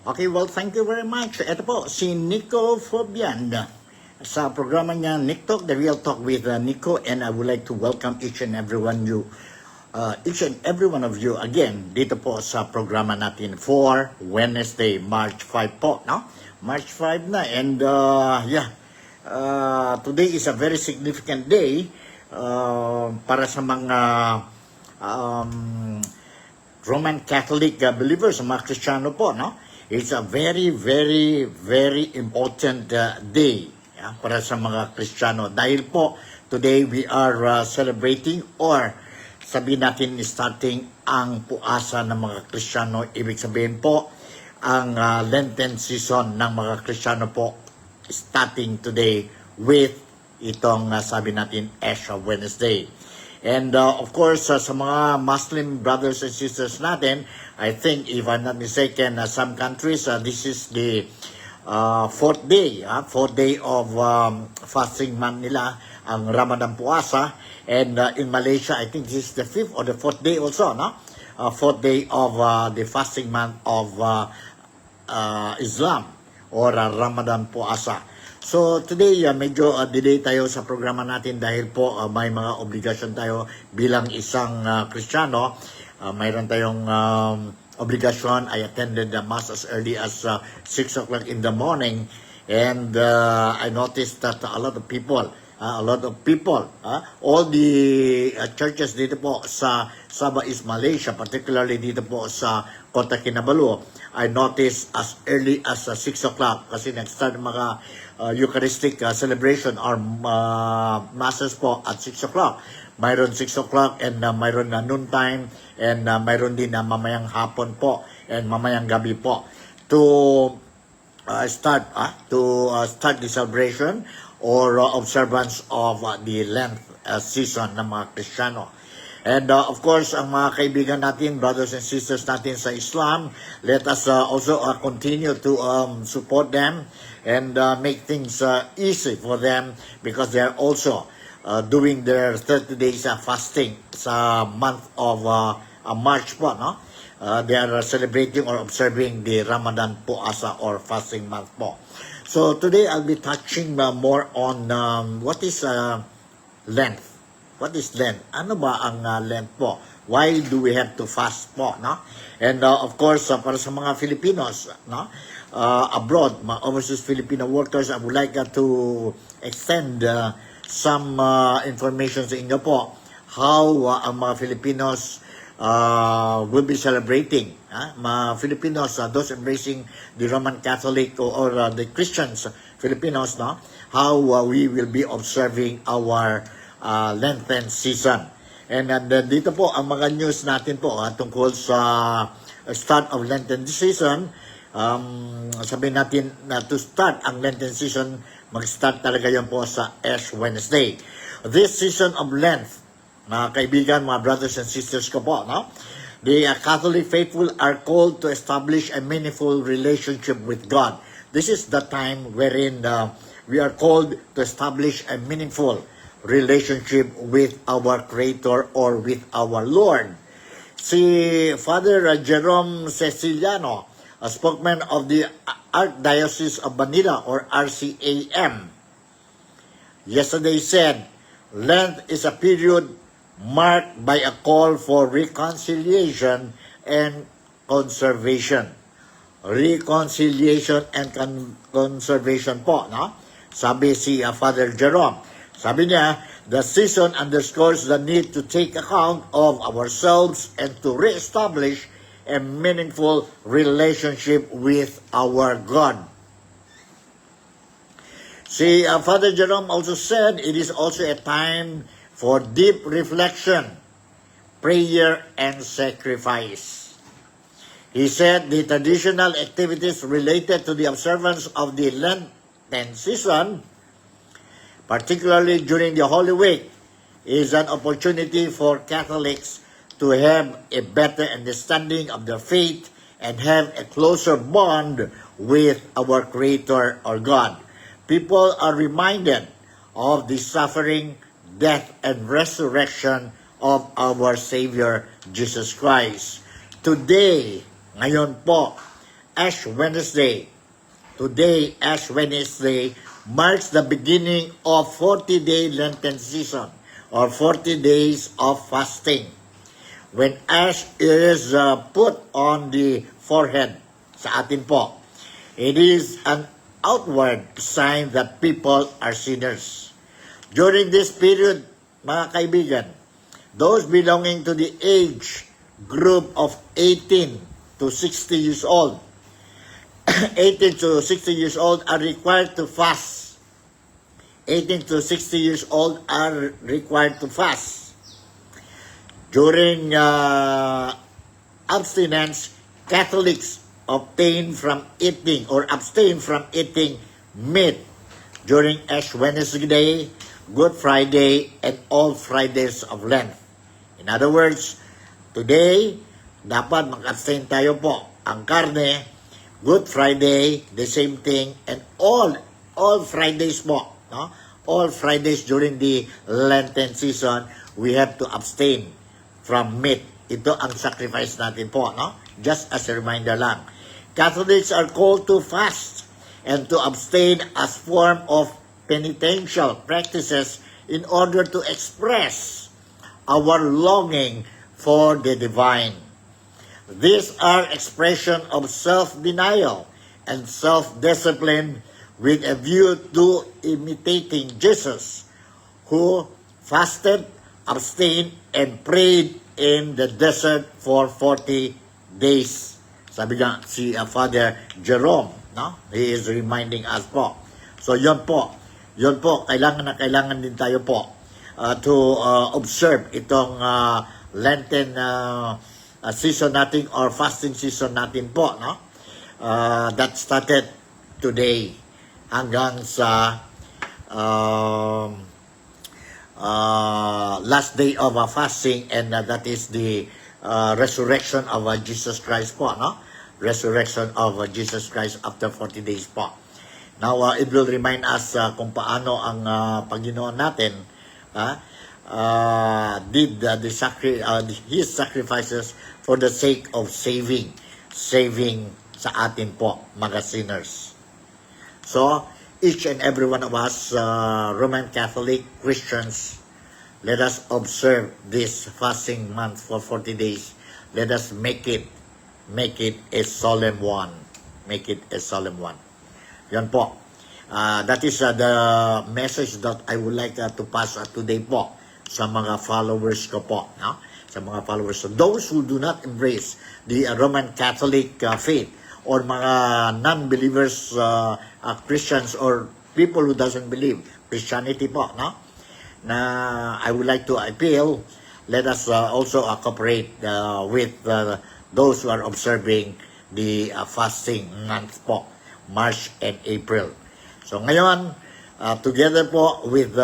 Okay, well, thank you very much. Ito po, si Nico Fabian. Sa programa niya, Nick Talk, The Real Talk with Nico. And I would like to welcome each and every one of you again dito po sa programa natin for Wednesday, March 5 po. No? March 5 na. And today is a very significant day para sa mga Roman Catholic believers, mga Kristiyano po, no? It's a very, very, very important day para sa mga Kristiyano. Dahil po, today we are celebrating or sabihin natin starting ang puasa ng mga Kristiyano. Ibig sabihin po, ang Lenten season ng mga Kristiyano po starting today with itong sabi natin Ash Wednesday. And of course, sa mga Muslim brothers and sisters natin, I think, if I'm not mistaken, some countries, this is the fourth day of fasting month nila, ang Ramadan Puasa. And in Malaysia, I think this is the fifth or the fourth day also, no? Fourth day of the fasting month of Islam or Ramadan Puasa. So today, medyo delay tayo sa programa natin dahil po may mga obligasyon tayo bilang isang Kristiyano. Mayroon tayong obligasyon. I attended the Mass as early as 6 o'clock in the morning. And I noticed that a lot of people, all the churches dito po sa Sabah East Malaysia, particularly dito po sa Kota Kinabalu, I noticed as early as 6 o'clock kasi nag-start mga Eucharistic celebration or masses po at 6 o'clock. Mayroon 6 o'clock and mayroon na noon time and mayroon din na mamayang hapon po and mamayang gabi po to start the celebration or observance of the Lent season ng mga Kristiyano. And of course, ang mga kaibigan natin, brothers and sisters natin sa Islam, let us also continue to support them and make things easy for them because they are also doing their 30 days fasting sa month of March po, no? They are celebrating or observing the Ramadan Puasa or fasting month po. So today I'll be touching more on what is Lent. What is Lent? Ano ba ang Lent po? Why do we have to fast po, no? And of course, para sa mga Filipinos, no? Abroad, mga overseas Filipino workers, I would like to extend some information sa inyo po how ang mga Filipinos will be celebrating. Mga Filipinos, those embracing the Roman Catholic or the Christians, Filipinos, no? How we will be observing our Lenten season. And dito po ang mga news natin po tungkol sa start of Lenten season. Sabihin natin na to start ang Lenten season, mag-start talaga yan po sa Ash Wednesday. This season of Lent, mga kaibigan, mga brothers and sisters ko po, no? The Catholic faithful are called to establish a meaningful relationship with God. This is the time wherein we are called to establish a meaningful relationship with our Creator or with our Lord. Si Father Jerome Ceciliano, a spokesman of the Archdiocese of Manila or RCAM, yesterday said, Lent is a period marked by a call for reconciliation and conservation. Reconciliation and conservation po, no? Sabi si Father Jerome. Sabi niya, the season underscores the need to take account of ourselves and to reestablish a meaningful relationship with our God. See, Father Jerome also said it is also a time for deep reflection, prayer, and sacrifice. He said the traditional activities related to the observance of the Lenten season, particularly during the Holy Week, is an opportunity for Catholics to have a better understanding of their faith and have a closer bond with our Creator or God. People are reminded of the suffering, death, and resurrection of our Savior, Jesus Christ. Today, ngayon po, Ash Wednesday. Today, Ash Wednesday, marks the beginning of 40-day Lenten season or 40 days of fasting. When ash is put on the forehead, sa atin po, it is an outward sign that people are sinners. During this period, mga kaibigan, those belonging to the age group of 18 to 60 years old, 18 to 60 years old are required to fast. 18 to 60 years old are required to fast. During abstinence, Catholics abstain from eating meat during Ash Wednesday, Good Friday, and all Fridays of Lent. In other words, today, dapat mag-abstain tayo po. Ang karne, Good Friday, the same thing, and all Fridays po. No? All Fridays during the Lenten season, we have to abstain from meat. Ito ang sacrifice natin po, no? Just as a reminder lang. Catholics are called to fast and to abstain as form of penitential practices in order to express our longing for the divine. These are expression of self-denial and self-discipline with a view to imitating Jesus, who fasted, abstained, and prayed in the desert for 40 days. Sabi nga si Father Jerome, no? He is reminding us po. So yun po, kailangan din tayo po to observe itong Lenten season natin or fasting season natin po, no? That started today hanggang sa last day of fasting, and that is the resurrection of Jesus Christ po, no? Resurrection of Jesus Christ after 40 days po. Now, it will remind us kung paano ang Panginoon natin did his sacrifices for the sake of saving sa atin po, mga sinners. So, each and every one of us, Roman Catholic Christians, let us observe this fasting month for 40 days. Let us make it a solemn one. Make it a solemn one. Yan po. That is the message that I would like to pass today po sa mga followers ko po. No? Sa mga followers. So those who do not embrace the Roman Catholic faith, or mga non-believers, Christians, or people who doesn't believe Christianity po, no? Na I would like to appeal, let us also cooperate with those who are observing the fasting month po, March and April. So ngayon, together po with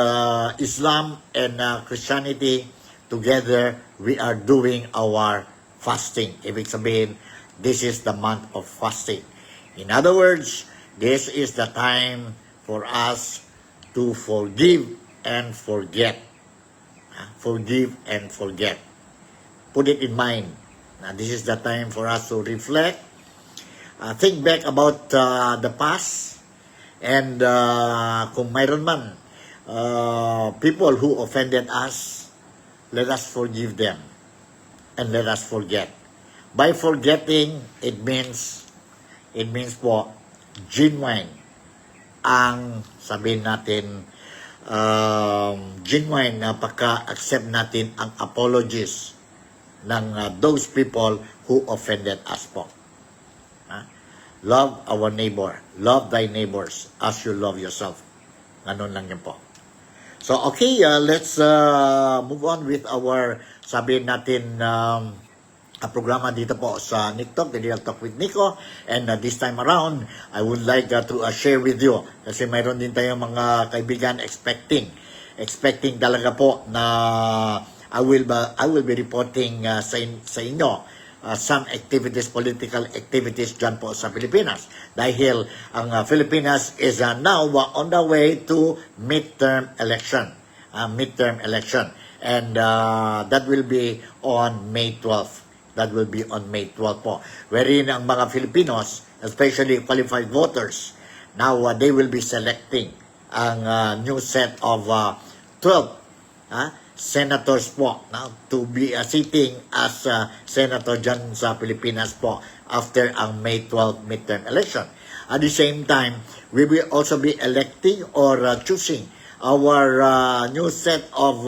Islam and Christianity, together we are doing our fasting. Ibig sabihin, this is the month of fasting. In other words, this is the time for us to forgive and forget. Forgive and forget. Put it in mind. This is the time for us to reflect, think back about the past, and kung mayroon man people who offended us, let us forgive them and let us forget. By forgetting, it means po, genuine ang sabihin natin, genuine na pagka-accept natin ang apologies ng those people who offended us po. Love our neighbor. Love thy neighbors as you love yourself. Ganun lang yan po. So, okay, let's move on with our, sabihin natin, programa dito po sa Nick Talk, the Real Talk with Nico. And this time around, I would like to share with you, kasi mayroon din tayong mga kaibigan expecting talaga po na I will be reporting sa inyo some activities, political activities dyan po sa Pilipinas. Dahil ang Pilipinas is now on the way to midterm election. And that will be on May 12th. That will be on May 12 po. Wherein ang mga Filipinos, especially qualified voters, now they will be selecting ang new set of 12 senators po to be sitting as senator dyan sa Pilipinas po after ang May 12 midterm election. At the same time, we will also be electing or choosing our new set of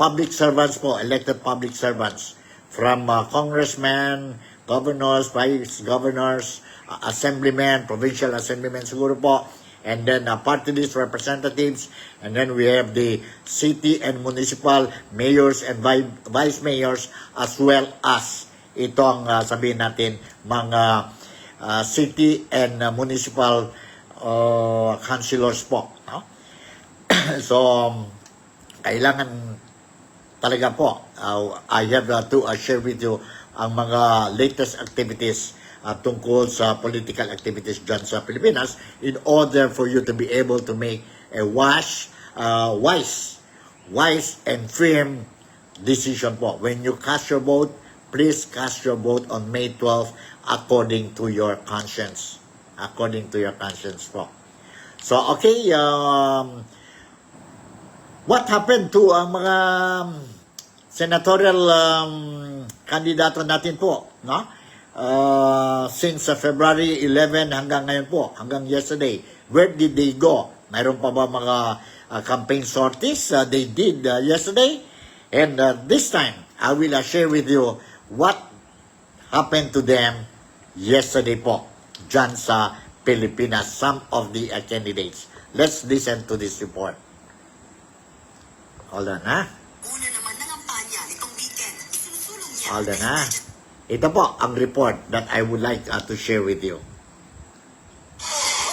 public servants po, elected public servants from congressmen, governors, vice governors, assemblymen, provincial assemblymen siguro po, and then party list representatives, and then we have the city and municipal mayors and vice mayors, as well as itong sabihin natin mga city and municipal councilors po. No? So, kailangan talaga po, I have to share with you ang mga latest activities tungkol sa political activities dyan sa Pilipinas in order for you to be able to make a wise and firm decision po. When you cast your vote, please cast your vote on May 12 according to your conscience. According to your conscience po. So, okay, what happened to ang mga senatorial kandidato natin po, no? Since February 11 hanggang ngayon po, hanggang yesterday, where did they go? Mayroon pa ba mga campaign sorties they did yesterday? And this time, I will share with you what happened to them yesterday po, dyan sa Pilipinas, some of the candidates. Let's listen to this report. Hold on, ha? Una naman ng kampanya nitong weekend, isinusulong niya Hold on, ha? Ito po ang report that I would like to share with you.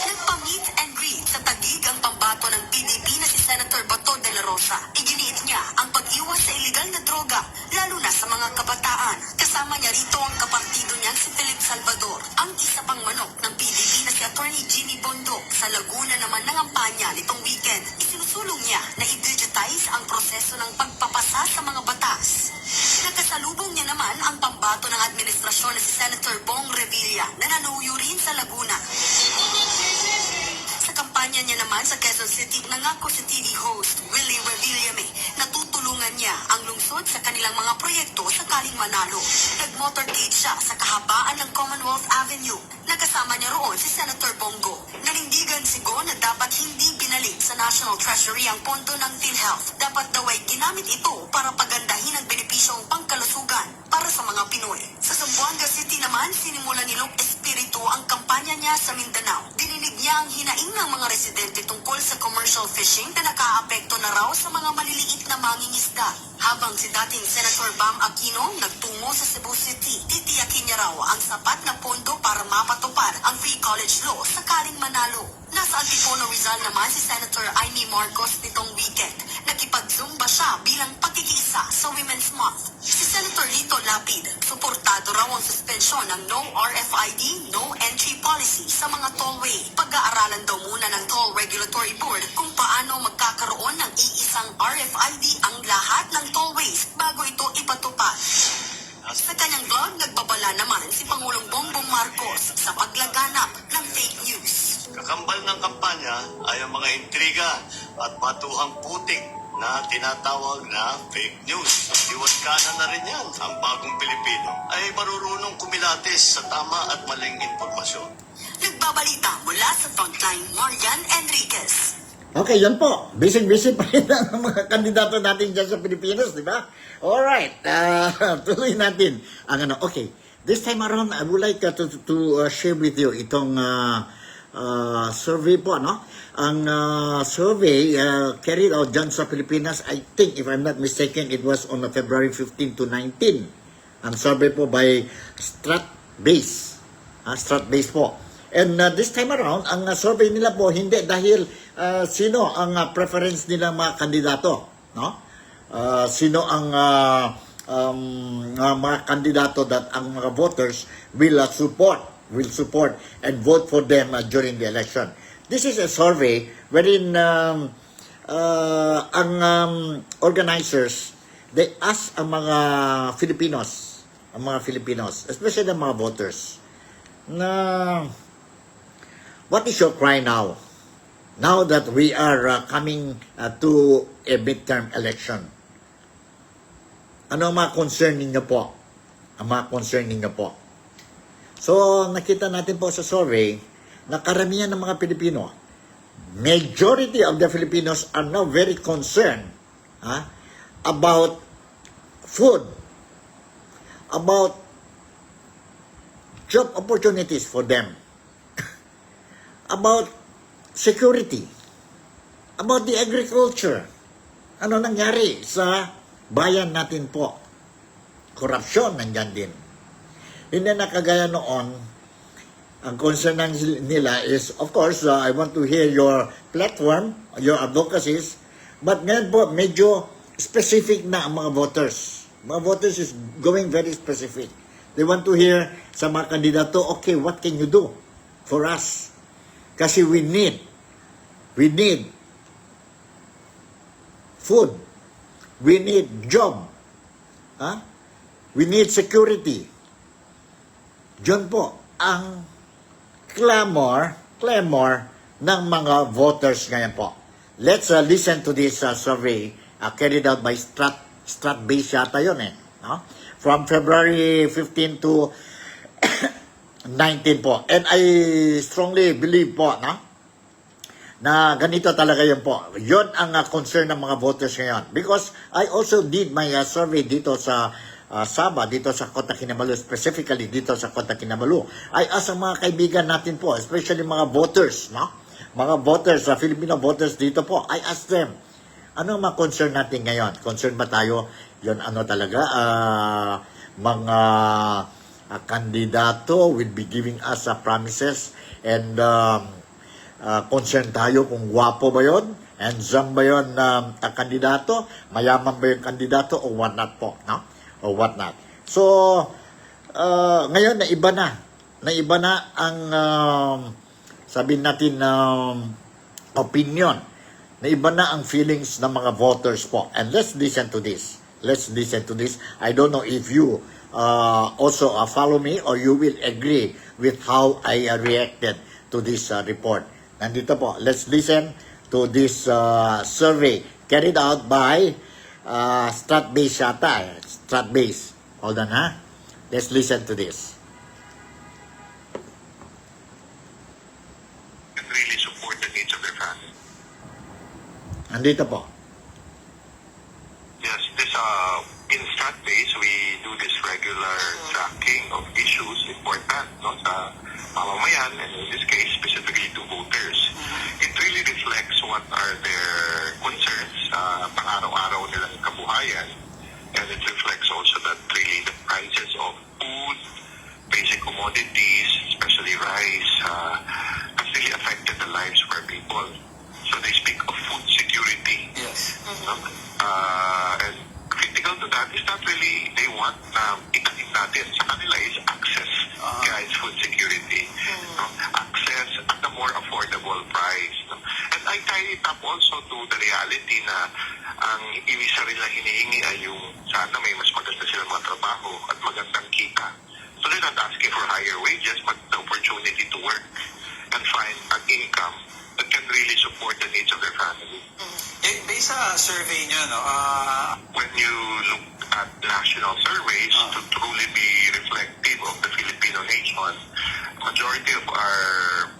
Nagpa-meet and greet sa Taguig ang pambato ng PDP na si Senator Bato de la Rosa. Iginiit niya ang pag-iwas sa iligal na droga, lalo na sa mga kabataan. Kasama niya rito ang kapartido niyang si Philip Salvador, ang isa pang manok ng PDP na si Attorney Jimmy Bondo. Sa Laguna naman ng kampanya nitong weekend, isinusulong niya na i-digitize ang proseso ng pagpapasa sa mga batas. Nagkasalubong niya naman ang pambato ng administrasyon na si Senator Bong Revilla na nanuyo rin sa Laguna. Sa kampanya niya naman sa Quezon City, nangako si TV host Willie Revillame na tutulungan niya ang lungsod sa kanilang mga proyekto sakaling manalo. Nag-motorcade siya sa kahabaan ng Commonwealth Avenue. Nakasama niya roon si Senator Bongo. Nanindigan si Go na dapat hindi binalik sa National Treasury ang pondo ng PhilHealth. Dapat daw ay ginamit ito para pagandahin ang benepisyong pangkalusugan para sa mga Pinoy. Sa Zamboanga City naman, sinimula ni Luke Espiritu ang kampanya niya sa Mindanao. Dininig niya ang hinaing ng mga residente tungkol sa commercial fishing na nakaapekto na raw sa mga maliliit na mangingisda. Habang si dating Senator Bam Aquino nagtungo sa Cebu City, titiyakin niya raw ang sapat na pondo para mapatupad ang free college law sakaling manalo. Nasa Antipolo Rizal naman si Senator Amy Marcos nitong weekend. Nakipag-zumba siya bilang pakikiisa sa Women's Month. Si Senator Lito Lapid, suportado raw ang suspensyon ng no RFID, no entry policy sa mga tollway. Pag-aaralan daw muna ng Toll Regulatory Board kung paano magkakaroon ng iisang RFID ang lahat ng tollways bago ito ipatupad. Sa kanyang vlog, nagbabala naman si Pangulong Bongbong Marcos sa paglaganap ng fake news. Kakambal ng kampanya ay ang mga intriga at batuhang putik na tinatawag na fake news. Iwas kanan na rin yan. Ang bagong Pilipino ay marurunong kumilatis sa tama at maling impormasyon. Nagbabalita mula sa Frontline, Marian Enriquez. Okay, yan po. Busy-busy pa rin ang mga kandidato natin dyan sa Pilipinas, di ba? Alright, tuloy natin. Okay, this time around, I would like to share with you itong survey po, no? Ang survey carried out dyan sa Pilipinas, I think, if I'm not mistaken, it was on February 15 to 19. Ang survey po by Stratbase. Stratbase po. And this time around, ang survey nila po, hindi dahil sino ang preference nila mga kandidato, no? Sino ang mga kandidato that ang mga voters will support and vote for them during the election. This is a survey wherein ang organizers, they ask ang mga Filipinos ang mga Filipinos, especially ang mga voters, na what is your cry now? Now that we are coming to a midterm election, ano ang mga concern ninyo po? Ang mga concern ninyo po. So, nakita natin po sa survey na karamihan ng mga Pilipino, majority of the Filipinos are now very concerned about food, about job opportunities for them, about security, about the agriculture. Ano nangyari sa bayan natin po? Korupsyon nandyan din. Hindi na kagaya noon, ang concern nila is, of course, I want to hear your platform, your advocacies, but ngayon po, medyo specific na ang mga voters. Mga voters is going very specific. They want to hear sa mga kandidato, okay, what can you do for us? Kasi we need food. We need job. We need security. Diyan po ang clamor ng mga voters ngayon po. Let's listen to this survey carried out by Stratbase yata yun no? From February 15 to 19 po. And I strongly believe po na ganito talaga yun po. Yun ang concern ng mga voters ngayon. Because I also did my survey dito sa Sabah, dito sa Kota Kinabalu, specifically dito sa Kota Kinabalu. I asked ang mga kaibigan natin po, especially mga voters, mga voters, Filipino voters dito po, I asked them, ano ang mga concern natin ngayon? Concern ba tayo? Yun ano talaga, mga kandidato will be giving us promises and concern tayo kung gwapo ba yun, handsome ba yun kandidato, mayaman ba yung kandidato o what not po, no? O what not. So, ngayon naiba na ang sabihin natin opinion, naiba na ang feelings ng mga voters po. And let's listen to this. I don't know if you also follow me or you will agree with how I reacted to this report. Nandito po, let's listen to this survey carried out by Stratbase yata. Stratbase. Hold on, Let's listen to this. Can really support the needs of their family. Nandito po. Yes, in Stratbase, we do this regular tracking of issues important sa mamamayan, and in this case, specifically to voters. It really reflects what are their concerns sa pang-araw-araw nilang kabuhayan, and it reflects also that really the prices of food, basic commodities, especially rice, has really affected the lives of our people. So they speak of food security. Yes. And critical to that is not really they want na itanim natin. Sa kanila is access. Kaya it's food security. Access at a more affordable price. And I tie it up also to the reality na ang ibig rin na hinihingi ay yung sana may mas maganda silang mga trabaho at magandang kita. So they're not asking for higher wages but the opportunity to work and find an income that can really support the needs of their family. Based sa survey nyo, When you look at national surveys to truly be reflective of the Filipino nation, majority of our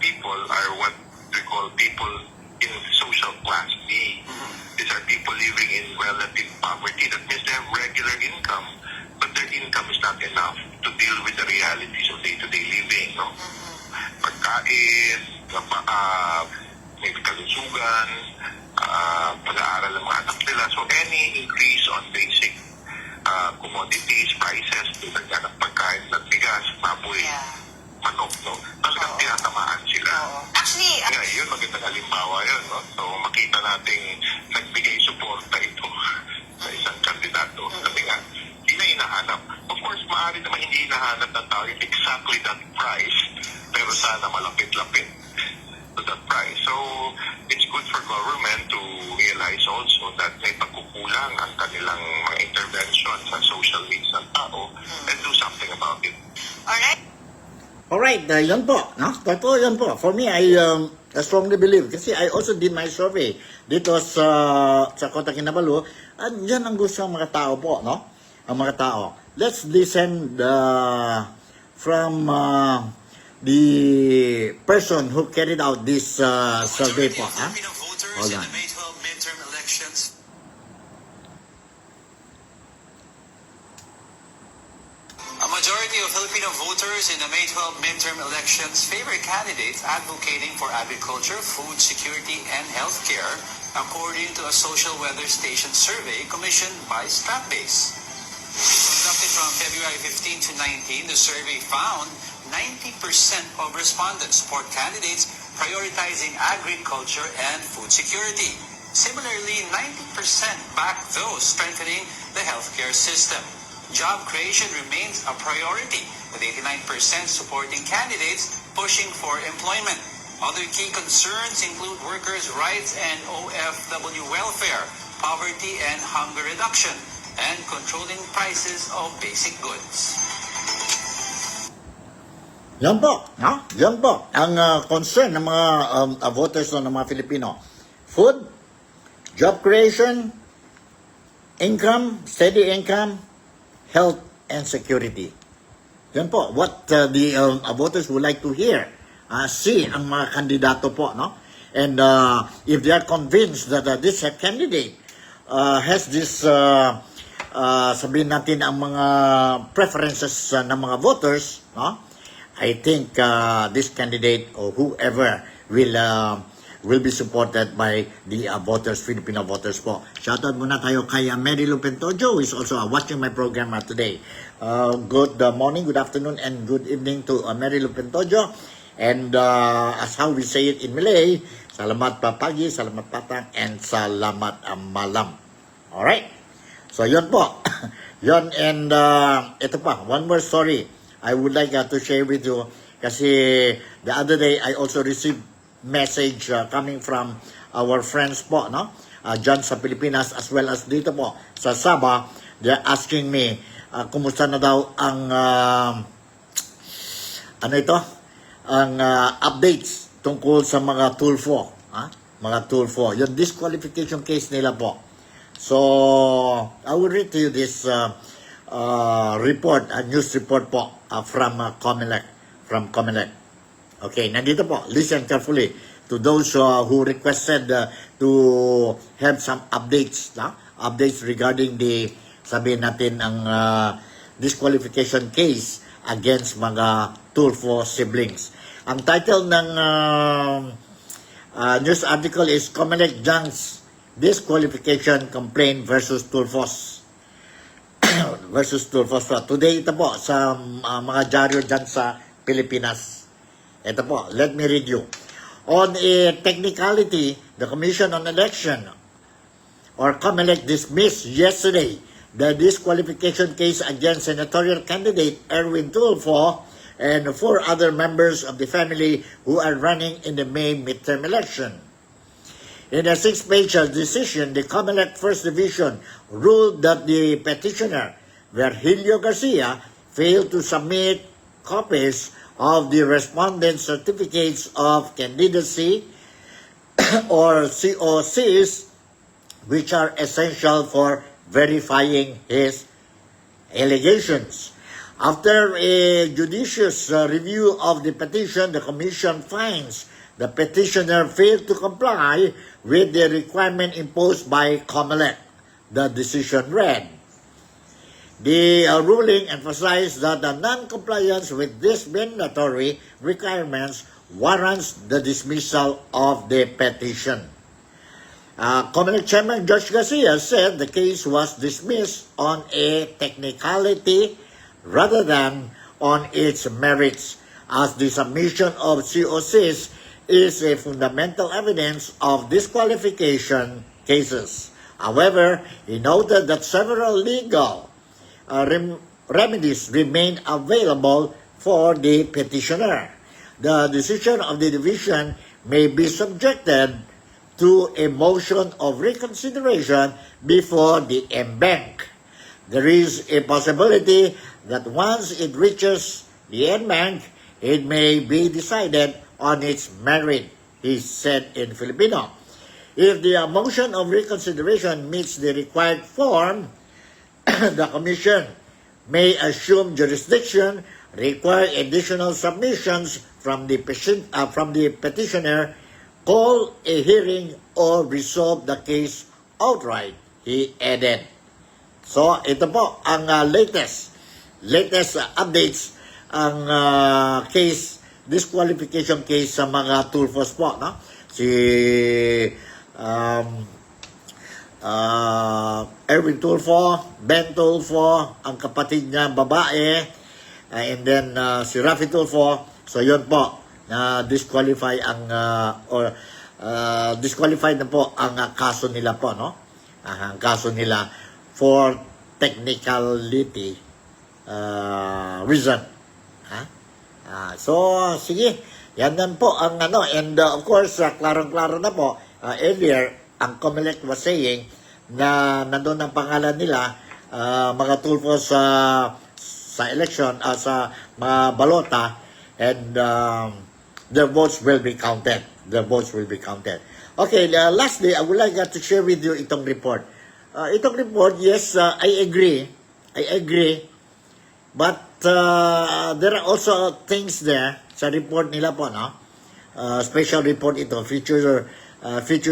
people are what we call people in social class B. These are people living in relative poverty. That means they have regular income, but their income is not enough to deal with the realities of day-to-day living. Pagkain, maybe kalusugan, pag-aaral ng mga anak nila. So any increase on basic commodities, prices, tulad nga ng pagkain ng bigas, baboy, manok, talagang tinatamaan sila. Actually, Kaya yun, magandang halimbawa yun. So makita nating nagbigay suporta ito sa isang kandidato. Kasi nga, hindi na hinahanap. Of course, maaari naman hindi hinahanap ng tao yung exactly that price, pero sana malapit-lapit to that price. So, it's good for government to realize also that may pagkukulang ang kanilang mga intervention sa social needs ng tao and do something Alright? Alright, yan po. No? Totoo yan po. For me, I strongly believe. Kasi I also did my survey dito sa Kota Kinabalu. At yan ang gusto ng mga tao po. No? Ang mga tao. Let's listen from the person who carried out this survey po. Ha? Filipino voters Hold in on. the May 12 midterm elections. A majority of Filipino voters in the May 12 midterm elections favor candidates advocating for agriculture, food security, and healthcare, according to a social weather station survey commissioned by Stratbase. Conducted from February 15 to 19, the survey found 90% of respondents support candidates prioritizing agriculture and food security. Similarly, 90% back those strengthening the healthcare system. Job creation remains a priority, with 89% supporting candidates pushing for employment. Other key concerns include workers' rights and OFW welfare, poverty and hunger reduction, and controlling prices of basic goods. Yan po. No? Yan po. Ang concern ng mga voters ng mga Filipino. Food, job creation, income, steady income, health, and security. Yan po. What the voters would like to hear. See ang mga kandidato po. No? And if they are convinced that this candidate has this, sabihin natin ang mga preferences ng mga voters, no? I think this candidate or whoever will be supported by the voters, Filipino voters po. Shoutout muna tayo kay Mary Lupentojo, who is also watching my program today. Good morning, good afternoon, and good evening to Mary Lupentojo. And as how we say it in Malay, salamat papagi, salamat patang, and salamat malam. Alright? So, yun po. Yun, and ito pa, one more story I would like to share with you. Kasi the other day, I also received message coming from our friends po, no? Dyan sa Pilipinas, as well as dito po sa Sabah. They're asking me, kumusta na daw ang, ang updates tungkol sa mga Tulfo. Mga Tulfo. Yung disqualification case nila po. So, I will read to you this report, a news report po from Comelec. From Comelec. Okay, nandito po. Listen carefully to those who requested to have some updates. Updates regarding the, sabihin natin, ang disqualification case against mga Tulfo siblings. Ang title ng news article is Comelec Junks Disqualification Complaint versus Tulfos. Versus Tulfos. Today, ito po sa mga dyaryo dyan sa Pilipinas. Ito po, let me read you. On a technicality, the Commission on Election, or COMELEC, dismissed yesterday the disqualification case against senatorial candidate Erwin Tulfo and 4 other members of the family who are running in the May midterm election. In a 6-page decision, the COMELEC First Division ruled that the petitioner, Virgilio Garcia, failed to submit copies of the respondent certificates of candidacy or COCs, which are essential for verifying his allegations. After a judicious review of the petition, the Commission finds the petitioner failed to comply with the requirement imposed by COMELEC. The decision read, the ruling emphasized that the non-compliance with these mandatory requirements warrants the dismissal of the petition. COMELEC Chairman George Garcia said the case was dismissed on a technicality rather than on its merits, as the submission of COCs is a fundamental evidence of disqualification cases. However, he noted that several legal remedies remain available for the petitioner. The decision of the division may be subjected to a motion of reconsideration before the MBank. There is a possibility that once it reaches the amendment, it may be decided on its merit, he said in Filipino. If the motion of reconsideration meets the required form, the Commission may assume jurisdiction, require additional submissions from the petitioner, call a hearing, or resolve the case outright, he added. So, ito po ang latest updates ang disqualification case sa mga Tulfos po, no? Si Erwin Tulfo, Ben Tulfo, ang kapatid niya babae, and then si Rafi Tulfo. So yun po, disqualify ang disqualified na po ang kaso nila po, no? Ang kaso nila for technicality reason. So sige, yan po ang and of course klarong-klaro na po earlier ang COMELEC was saying na nandun ang pangalan nila, mga Tulfo sa election, sa mga balota, and their votes will be counted. Okay, lastly, I would like to share with you itong report. Itong report, yes, I agree, but there are also things there sa report nila po, no? Special report ito, feature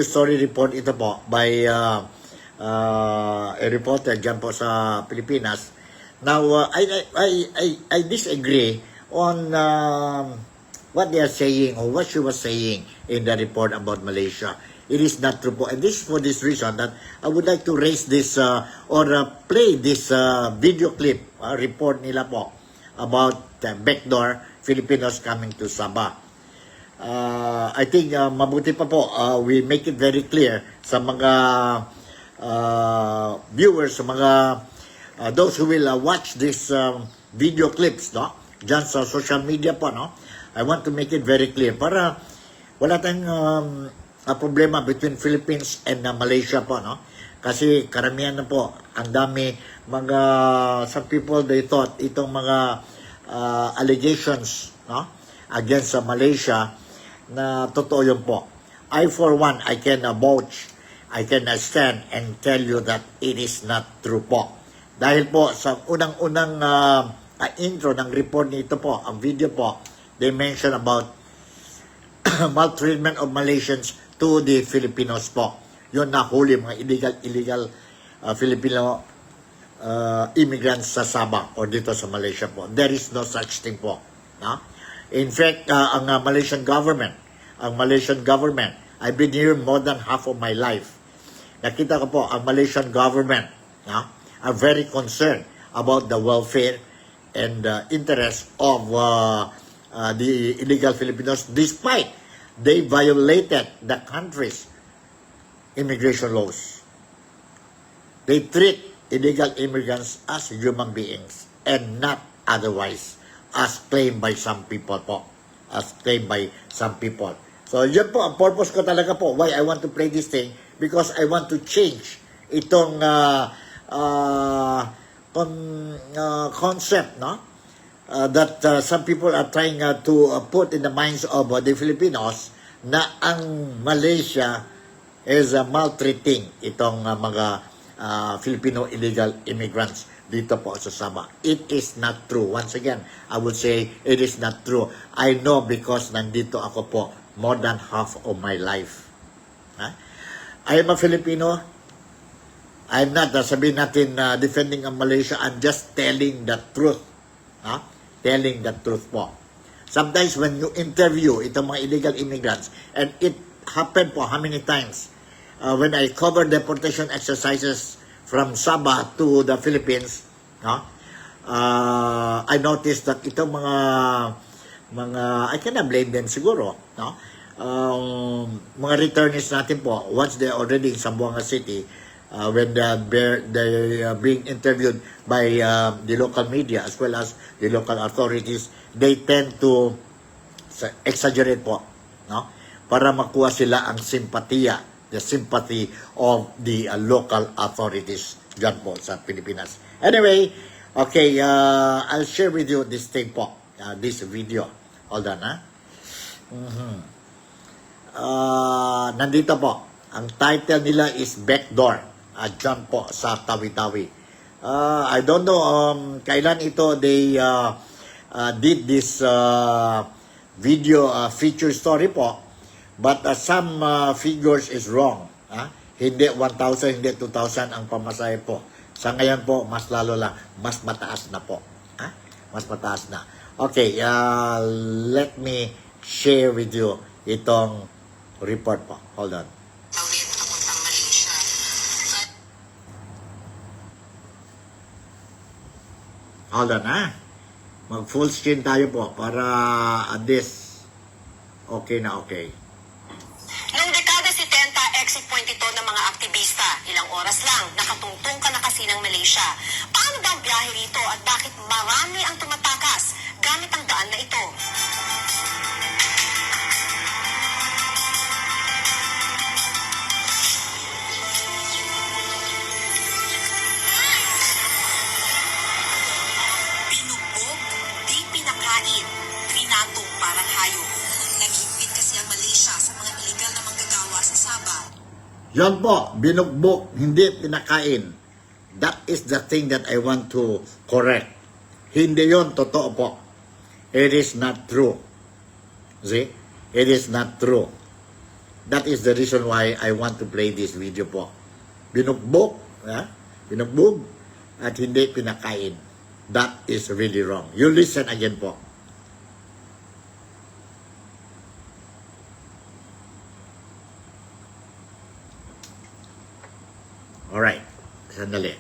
story report ito po by a reporter dyan po sa Pilipinas. Now, I disagree on what they are saying or what she was saying in the report about Malaysia. It is not true po. And this is for this reason that I would like to raise this or play this video clip report nila po about backdoor Filipinos coming to Sabah. I think mabuti pa po we make it very clear sa mga viewers, sa mga those who will watch this video clips, no? Diyan sa social media po, no? I want to make it very clear para wala tayong problema between Philippines and Malaysia po, no? Kasi karamihan na po, ang dami mga some people they thought itong mga allegations, no, against Malaysia na totoo yun po. I for one, I can vouch, I can stand and tell you that it is not true po. Dahil po sa unang-unang intro ng report nito po, ang video po, they mention about maltreatment of Malaysians to the Filipinos po. Yun nahuli mga illegal Filipino immigrants sa Sabah or dito sa Malaysia po. There is no such thing po. No? In fact, ang Malaysian government, I've been here more than half of my life. Nakita ko po, ang Malaysian government, no, are very concerned about the welfare and interest of the illegal Filipinos despite they violated the country's immigration laws. They treat illegal immigrants as human beings and not otherwise as claimed by some people po. So yun po, ang purpose ko talaga po, why I want to play this thing, because I want to change itong concept, no? That some people are trying to put in the minds of the Filipinos na ang Malaysia is maltreating itong mga Filipino illegal immigrants dito po sa Sabah. It is not true. Once again, I would say it is not true. I know because nandito ako po more than half of my life. I am a Filipino. I'm not, sabihin natin, defending ang Malaysia. I'm just telling the truth. Telling the truth po. Sometimes when you interview itong mga illegal immigrants, and it happened po how many times, when I covered deportation exercises from Sabah to the Philippines, I noticed that itong mga I cannot blame them siguro, no? Mga returnees natin po, once they're already in Zamboanga City, when they are being interviewed by the local media as well as the local authorities, they tend to exaggerate po, no? Para makuha sila ang simpatiya, the sympathy of the local authorities dyan po sa Pilipinas. Anyway, okay, I'll share with you this thing po. this video. Hold on, ha? Nandito po. Ang title nila is Backdoor. Dyan po sa Tawi-Tawi. I don't know kailan ito they did this video feature story po. But some figures is wrong. Hindi 1,000, hindi 2,000 ang pamasahe po. Sa ngayon po, mas lalo lang, mas mataas na po. Mas mataas na. Okay, let me share with you itong report po. Hold on. Tawid papuntang Malaysia. Hold on, Mag full screen tayo po para at this okay na okay. Noong dekada 70, exit point ito ng mga aktivista. Ilang oras lang, nakatungtong ka na kasi ng Malaysia. Paano ba ang biyahe rito at bakit marami ang tumatakas gamit ang daan na ito? Binugbog, di pinakain, trinatong parang hayop. Naghigpit kasi ang Malaysia sa mga iligal na manggagawa sa Sabah. Yan po, binugbog, hindi pinakain. That is the thing that I want to correct. Hindi yon totoo po. It is not true. See? It is not true. That is the reason why I want to play this video po. Binugbog, binugbog, at hindi pinakain. That is really wrong. You listen again po. Alright, sandali.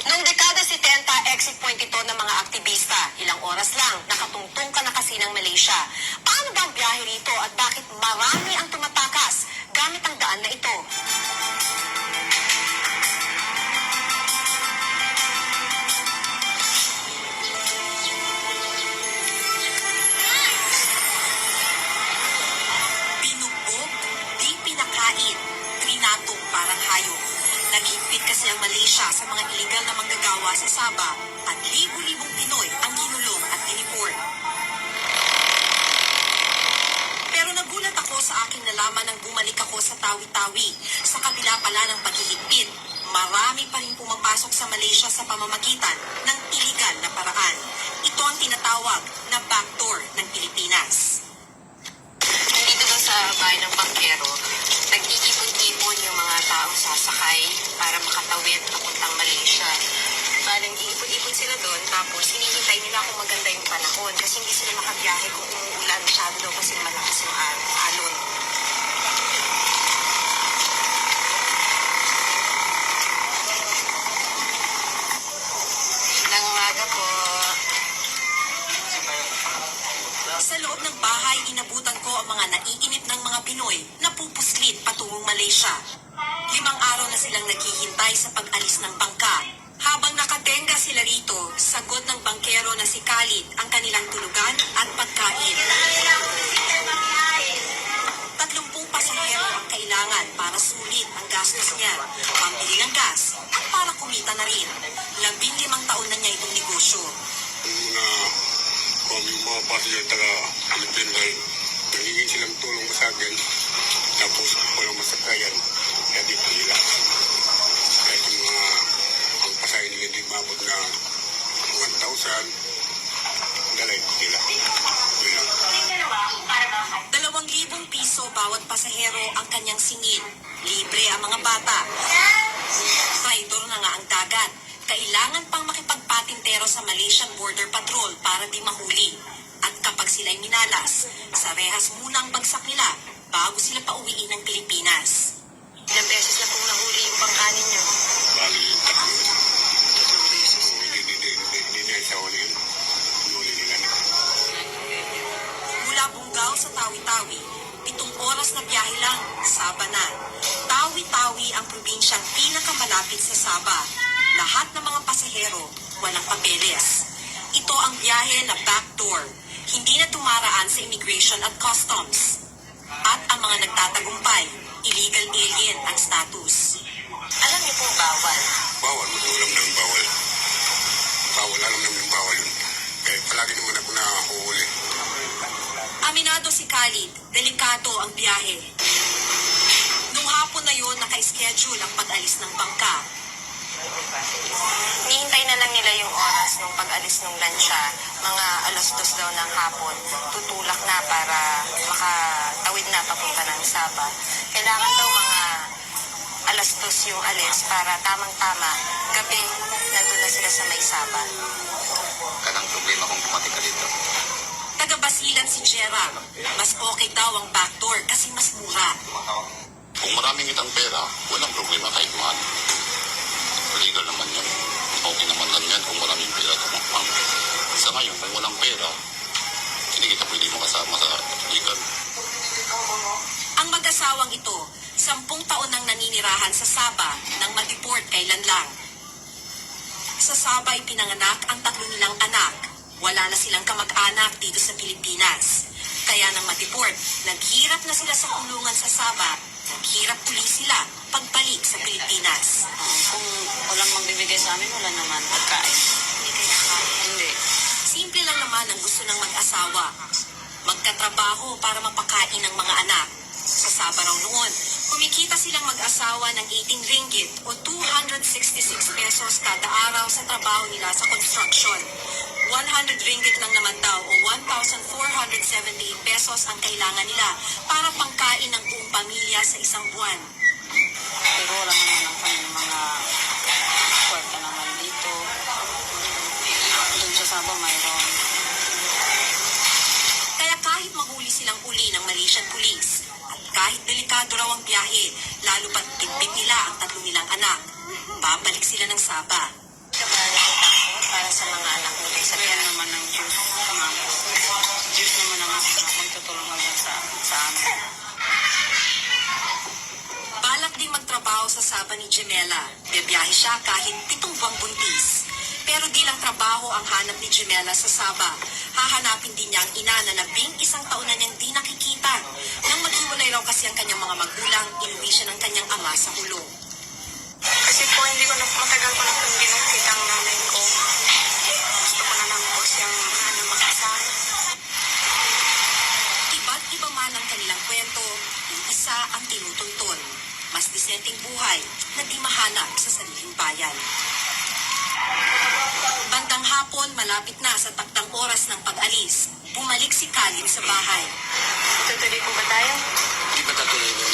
Noong dekada 70, exit point ito ng mga aktivista. Ilang oras lang, nakatungtong ka na kasi ng Malaysia. Paano ba ang biyahe rito at bakit marami ang tumatakas gamit ang daan na ito? Binugbog, di pinakain, trinatong parang hayop. Naghigpit kasi ang Malaysia sa mga iligal na manggagawa sa Sabah at libu-libong Pinoy ang ginulong at diniport. Pero nagulat ako sa aking nalaman nang bumalik ako sa Tawi-Tawi. Sa kabila pala ng paghihigpit, marami pa rin pumapasok sa Malaysia sa pamamagitan ng iligal na paraan. Ito ang tinatawag na backdoor ng Pilipinas. Nandito daw sa bayan ng Bangkero, nag-iipon-ipon yung mga taong sasakay para makatawid papuntang Malaysia. Parang iipon-ipon sila doon, tapos hinihintay nila kung maganda yung panahon kasi hindi sila makabiyahe kung umuulan masyado daw kasi malakas yung alon. Nang umaga po. Sa loob ng bahay, inabutan ko ang mga naiinip ng mga Pinoy na pupuslit patungong Malaysia. 5 araw na silang naghihintay sa pag-alis ng bangka. Habang nakatenga sila rito, sagot ng bangkero na si Khalid ang kanilang tulugan at pagkain. 30 pasahero ang kailangan para sulit ang gastos niya, pambili ng gas at para kumita na rin. 15 taon na niya itong negosyo. Yung mga passenger taga Philippines ay nagiging silang tulong sa akin. Tapos walang masakayan, kaya dito nila. Kahit yung mga ang pasahin nila di mabot na 1,000, dalay nila. 2,000 piso bawat pasahero ang kanyang singil. Libre ang mga bata. Traidor na nga ang dagat. Kailangan pang makipagpatintero sa Malaysian Border Patrol para di mahuli. At kapag sila'y minalas, sa rehas muna ang bagsak nila bago sila pauwiin ng Pilipinas. Ilang beses na pong nahuli yung bangkanin niyo? Bali, Ilang beses. hindi na isa uli yun. Nuli nila na. Mula Bungaw sa Tawi-Tawi, 7 oras na biyahe lang, Sabah na. Tawi-Tawi ang probinsyang pinakamalapit sa Sabah. Lahat ng mga pasahero, walang papeles. Ito ang biyahe na backdoor. Hindi na dumaraan sa immigration at customs. At ang mga nagtatagumpay, illegal alien ang status. Alam niyo po bawal. Bawal, mag-ulam ng bawal. Bawal, alam namin bawal yun. Kaya palagi naman ako nahuhuli. Aminado si Khalid, delikado ang biyahe. Nung hapon na yon, naka-schedule ang pag-alis ng bangka. Nihintay na lang nila yung oras nung pag-alis ng lansya, mga 2:00 daw ng hapon. Tutulak na para makatawid na papunta ng Sabah. Kailangan daw mga 2:00 yung alis para tamang-tama. Gabi, nandun na sila sa may Sabah. Kanang problema kung dumating ka dito. Taga-Basilan si Gerald. Mas okay daw ang backdoor kasi mas mura. Kung maraming itang pera, walang problema kahit mahal. Legal naman yan. Okay naman lang yan kung maraming pera tumakbang. Sa ngayon, kung walang pera, hindi kita pwede makasama sa legal. Ang mag-asawang ito, 10 taon nang naninirahan sa Sabah nang ma-deport kailan lang. Sa Sabah ay pinanganak ang 3 nilang anak. Wala na silang kamag-anak dito sa Pilipinas. Kaya nang ma-deport, naghirap na sila sa kulungan sa Sabah. Naghirap uli sila pagbalik sa Pilipinas. Kung walang magbibigay sa amin, wala naman pagkain. Hindi kayo nakain. Hindi. Simple lang naman ang gusto ng mag-asawa. Magkatrabaho para mapakain ng mga anak. Sa Sabah raw noon, kumikita silang mag-asawa ng 18 ringgit o 266 pesos kada araw sa trabaho nila sa construction. 100 ringgit lang naman daw o 1,478 pesos ang kailangan nila para pangkain ng buong pamilya sa isang buwan. Pero wala naman ang kanyang mga kwarta naman dito. Doon sa Sabah mayroon. Kaya kahit mahuli silang uli ng Malaysian Police, at kahit delikado raw ang biyahe, lalo pat bitbit nila ang 3 nilang anak, babalik sila ng Sabah. Marami ko takot para sa mga anak mo sa Meron naman ng Diyos, ma'am. Diyos naman ang magtutulungan sa amin. Balak ding magtrabaho sa Sabah ni Gemela. Biyahe siya kahit 7 buwang buntis. Pero di lang trabaho ang hanap ni Gemela sa Sabah. Hahanapin din niya ang ina na 11 taon na niyang di nakikita. Nang maghiwalay raw kasi ang kanyang mga magulang, inuwi siya ng kanyang ama sa hulong. Kasi po, hindi ko na, matagal ko na pong binukit ang nanay ko. Gusto ko na lang po siyang makasama. Iba't iba man ang kanilang kwento, isa ang tinutuntun. Mas disenteng buhay na di mahanap sa sariling bayan. Bandang hapon, malapit na sa takdang oras ng pag-alis, bumalik si Khalid sa bahay. Tutuloy po ba tayo? Hindi ba tatuloy mo?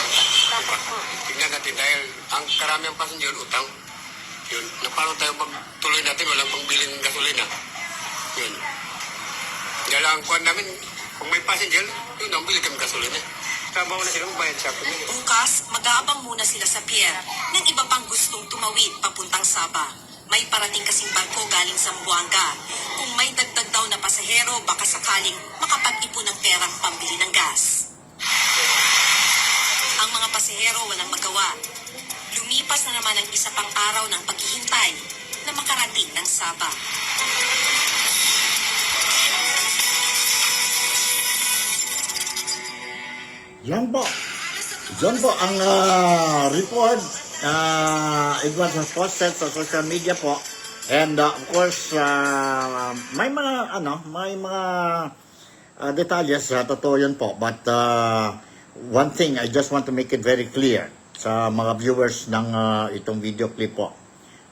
Bakit po? Tingnan natin dahil ang karamihan passenger utang. Yun. Na paano tayo magtuloy natin, walang pangbiling gasolina. Yun. Dahil ang kuhan namin, kung may passenger, yun ang bili kami gasolina. Trabaho na silang bayad sa akin. Bukas, mag-aabang muna sila sa pier ng iba pang gustong tumawid papuntang Sabah. May parating kasing barko galing sa Zamboanga. Kung may dagdag daw na pasahero, baka sakaling makapag-ipon ng perang pambili ng gas. Ang mga pasahero walang magawa. Lumipas na naman ang isa pang araw ng paghihintay na makarating ng Sabah. Yan po. Yan po ang report. It was posted sa social media po. And of course, may mga detalles, totoo yun po. But one thing, I just want to make it very clear sa mga viewers ng itong video clip po.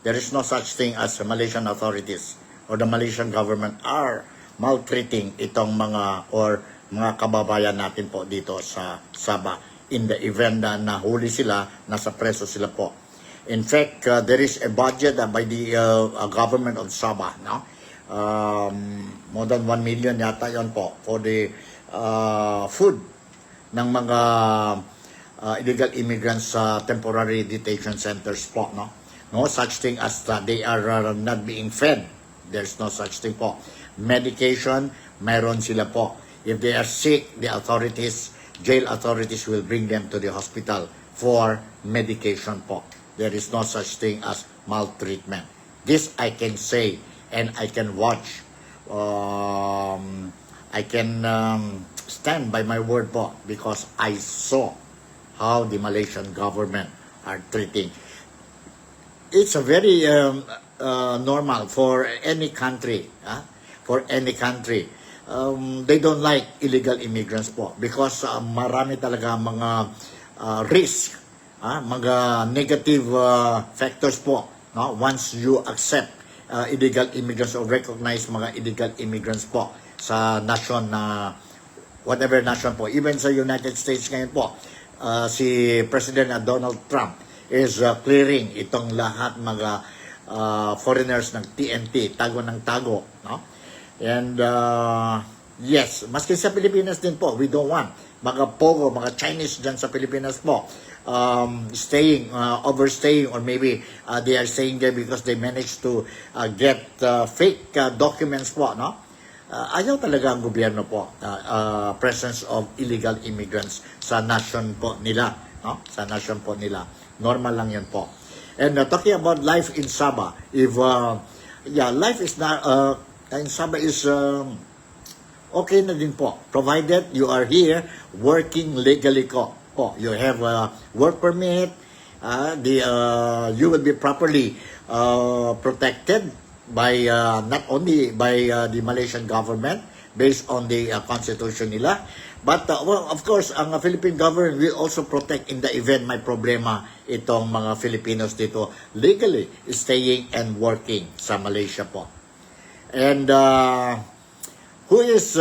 There is no such thing as the Malaysian authorities or the Malaysian government are maltreating itong mga kababayan natin po dito sa Sabah in the event na nahuli sila, nasa preso sila po. In fact, there is a budget by the government of Sabah, no? More than 1 million yata yon po for the food ng mga illegal immigrants sa temporary detention centers po, no? No such thing as that they are not being fed. There's no such thing po. Medication, meron sila po. If they are sick, the authorities, jail authorities will bring them to the hospital for medication po. There is no such thing as maltreatment. This I can say and I can watch. I can stand by my word po because I saw how the Malaysian government are treating. It's a very normal for any country. for any country. They don't like illegal immigrants po because marami talaga mga risk, mga negative factors po, no? Once you accept illegal immigrants or recognize mga illegal immigrants po sa nation na whatever nation po, even sa United States ngayon po, si President Donald Trump is clearing itong lahat mga foreigners ng TNT, tago ng tago, no? And yes, maski sa Pilipinas din po, we don't want mga Pogo, mga Chinese dyan sa Pilipinas po staying, overstaying, or maybe they are staying there because they managed to get fake documents po, no? Ayaw talaga ang gobyerno po presence of illegal immigrants sa nation po nila, no? Sa nation po nila. Normal lang yan po. And talking about life in Sabah, if life is not in Sabah is okay na din po, provided you are here working legally po. You have a work permit, you will be properly protected by not only by the Malaysian government based on the constitution nila, but well, of course, ang Philippine government will also protect in the event may problema itong mga Filipinos dito legally staying and working sa Malaysia po. And who is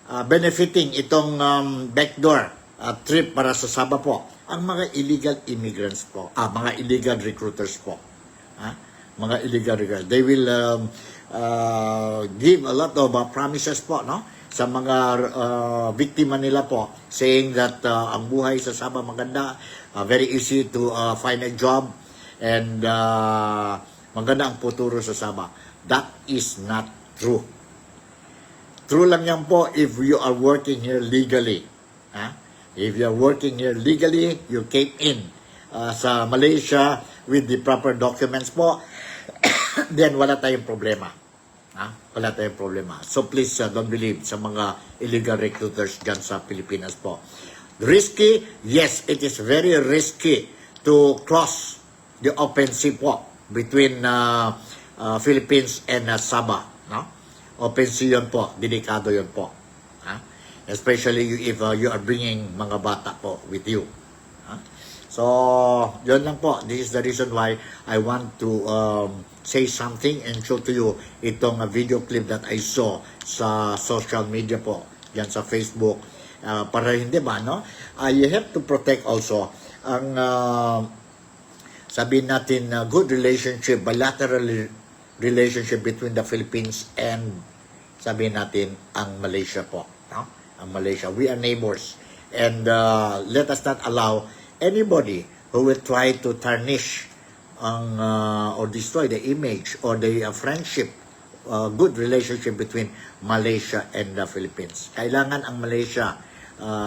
benefiting itong backdoor trip para sa Sabah po? Ang mga illegal immigrants po, mga illegal recruiters po. Mga illegal recruiters. They will give a lot of promises po, no? Sa mga biktima nila po, saying that ang buhay sa Sabah maganda, very easy to find a job, and maganda ang futuro sa Sabah. That is not true. True lang yan po if you are working here legally. If you are working here legally, you came in sa Malaysia with the proper documents po, then wala tayong problema. Wala tayong problema. So please don't believe sa mga illegal recruiters dyan sa Pilipinas po. Risky? Yes, it is very risky to cross the open sea po between Philippines and Sabah. No? Open sea yun po. Delikado yun po. Especially if you are bringing mga bata po with you. So, yun lang po. This is the reason why I want to say something and show to you itong video clip that I saw sa social media po. Yan sa Facebook. Para hindi ba, no? You have to protect also ang sabihin natin good relationship, bilateral relationship between the Philippines and sabihin natin ang Malaysia po. No? Ang Malaysia. We are neighbors. And let us not allow anybody who will try to tarnish or destroy the image or the friendship, good relationship between Malaysia and the Philippines. Kailangan ang Malaysia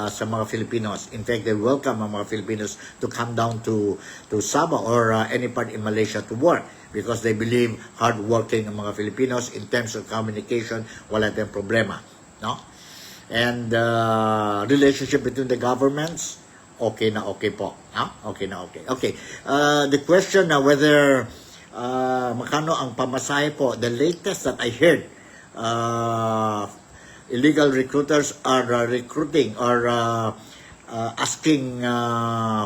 sa mga Filipinos. In fact, they welcome ang mga Filipinos to come down to Sabah or any part in Malaysia to work because they believe hardworking ang mga Filipinos in terms of communication, wala tayong problema. No? And relationship between the governments, okay na okay po. Okay na okay. Okay. The question na whether makano ang pamasahe po, the latest that I heard, illegal recruiters are recruiting or asking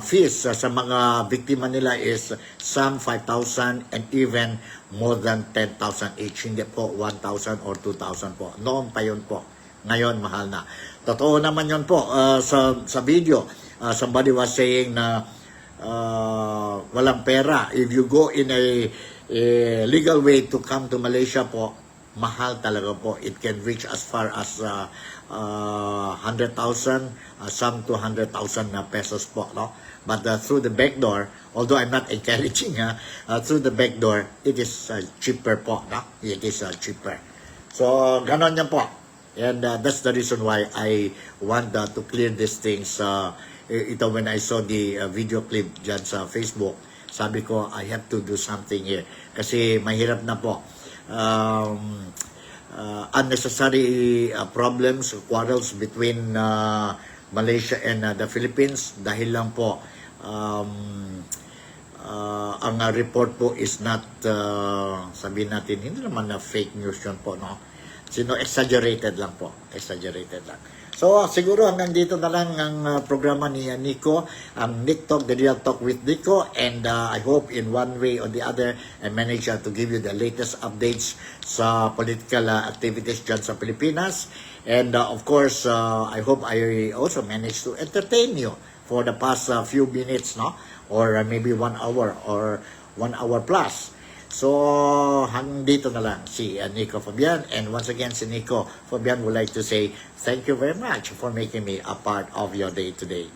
fees sa mga biktima nila is some 5,000 and even more than 10,000 each. Hindi po 1,000 or 2,000 po. Noon pa yun po. Ngayon, mahal na. Totoo naman yun po. Sa video, somebody was saying na walang pera. If you go in a legal way to come to Malaysia po, mahal talaga po. It can reach as far as 100,000, some 200,000 pesos po. No? But through the back door, although I'm not encouraging, through the back door, it is cheaper po. No? It is cheaper. So, ganon yan po. And that's the reason why I want to clear these things. Ito when I saw the video clip dyan sa Facebook, sabi ko, I have to do something here. Kasi mahirap na po. Unnecessary problems, quarrels between Malaysia and the Philippines dahil lang po ang report po is not, sabihin natin, hindi naman na fake news yun po, no? Exaggerated lang po. Exaggerated lang. So, siguro hanggang dito na lang ang programa ni Nico, ang Nick Talk, The Real Talk with Nico, and I hope in one way or the other, I manage to give you the latest updates sa political activities dyan sa Pilipinas. And of course, I hope I also managed to entertain you for the past few minutes, no? Or maybe 1 hour or 1 hour plus. So, hanggang dito na lang si Nico Fabian. And once again, si Nico Fabian would like to say thank you very much for making me a part of your day today.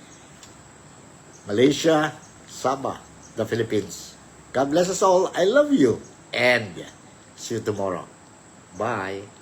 Malaysia, Sabah, the Philippines. God bless us all. I love you. And see you tomorrow. Bye.